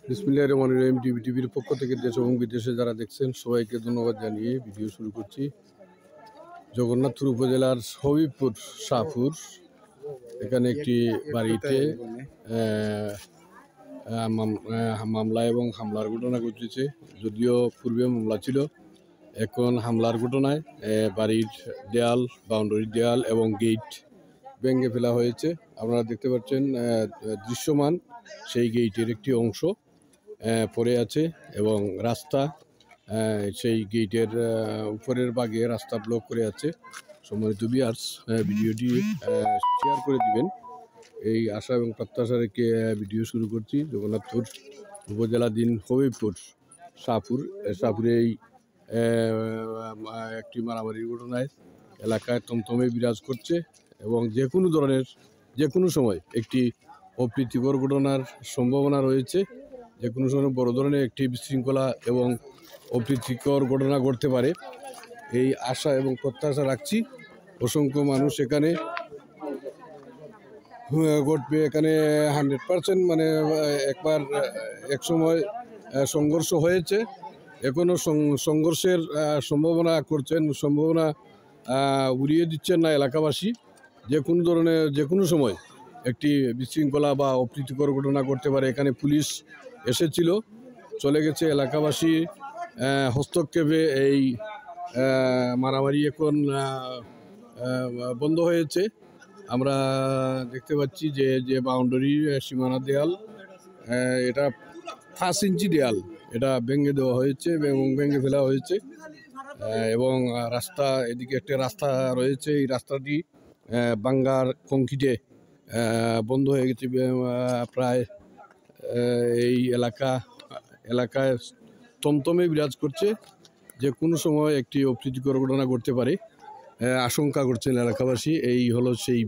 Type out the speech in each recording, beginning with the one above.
বিসমিল্লাহির রহমানির রহিম। টিভির পক্ষ থেকে দেশ এবং বিদেশে যারা দেখছেন সবাইকে ধন্যবাদ জানিয়ে ভিডিও শুরু করছি। জগন্নাথপুর উপজেলার হবিবপুর শাহপুর এখানে একটি বাড়িতে মামলা এবং হামলার ঘটনা ঘটেছে। যদিও পূর্বে মামলা ছিল, এখন হামলার ঘটনায় বাড়ির দেয়াল, বাউন্ডারি দেয়াল এবং গেট ভেঙে ফেলা হয়েছে। আপনারা দেখতে পাচ্ছেন দৃশ্যমান সেই গেটের একটি অংশ পড়ে আছে এবং রাস্তা সেই গেটের উপরের ভাগে রাস্তা ব্লক করে আছে। সম্মানিত ভিউয়ার্স, ভিডিওটি শেয়ার করে দিবেন এই আশা এবং প্রত্যাশা রেখে ভিডিও শুরু করছি। জগন্নাথপুর উপজেলাধীন হবিবপুর শাহপুরে এই একটি মারামারির ঘটনায় এলাকায় থমথমে বিরাজ করছে এবং যে কোনো সময় একটি অপ্রীতিকর ঘটনার সম্ভাবনা রয়েছে। যে কোনো সময় বড় ধরনের একটি বিশৃঙ্খলা এবং অপ্রীতিকর ঘটনা ঘটতে পারে, এই আশা এবং প্রত্যাশা রাখছি। অসংখ্য মানুষ এখানে ঘটবে, এখানে 100% মানে এক সময় সংঘর্ষ হয়েছে, এখনও সংঘর্ষের সম্ভাবনা উড়িয়ে দিচ্ছেন না এলাকাবাসী। যে কোনো সময় একটি বিশৃঙ্খলা বা অপ্রীতিকর ঘটনা ঘটতে পারে। এখানে পুলিশ এসেছিল, চলে গেছে। এলাকাবাসী হস্তক্ষেপে এই মারামারি এখন বন্ধ হয়েছে। আমরা দেখতে পাচ্ছি যে বাউন্ডারি সীমানা দেয়াল, এটা 5 ইঞ্চি দেয়াল, এটা ভেঙে দেওয়া হয়েছে এবং ভেঙে ফেলা হয়েছে। এবং রাস্তা, এদিকে একটা রাস্তা রয়েছে, এই রাস্তাটি বাঙ্গার কংক্রিটে বন্ধ হয়ে গেছে প্রায়। এই এলাকায় থমথমে বিরাজ করছে। যে কোনো সময় একটি অপ্রীতিকর ঘটনা ঘটতে পারে আশঙ্কা করছেন এলাকাবাসী। এই হলো সেই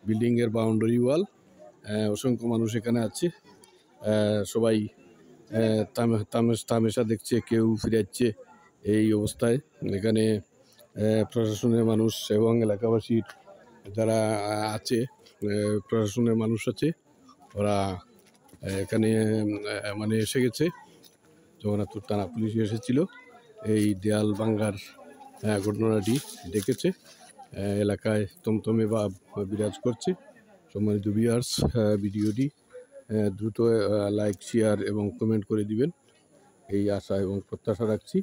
বিল্ডিংয়ের বাউন্ডারি ওয়াল। অসংখ্য মানুষ এখানে আছে, সবাই তামেশা দেখছে, কেউ ফিরাচ্ছে। এই অবস্থায় এখানে প্রশাসনের মানুষ এবং এলাকাবাসীর যারা আছে, প্রশাসনের মানুষ আছে, ওরা এখানে মানে এসে গেছে। জগন্নাথপুর থানা পুলিশ এসেছিল, এই দেয়াল ভাঙ্গার ঘটনাটি দেখেছে। এলাকায় থমথমে বা বিরাজ করছে। সম্মানিত ভিউয়ার্স, ভিডিওটি দ্রুত লাইক, শেয়ার এবং কমেন্ট করে দিবেন, এই আশা এবং প্রত্যাশা রাখছি।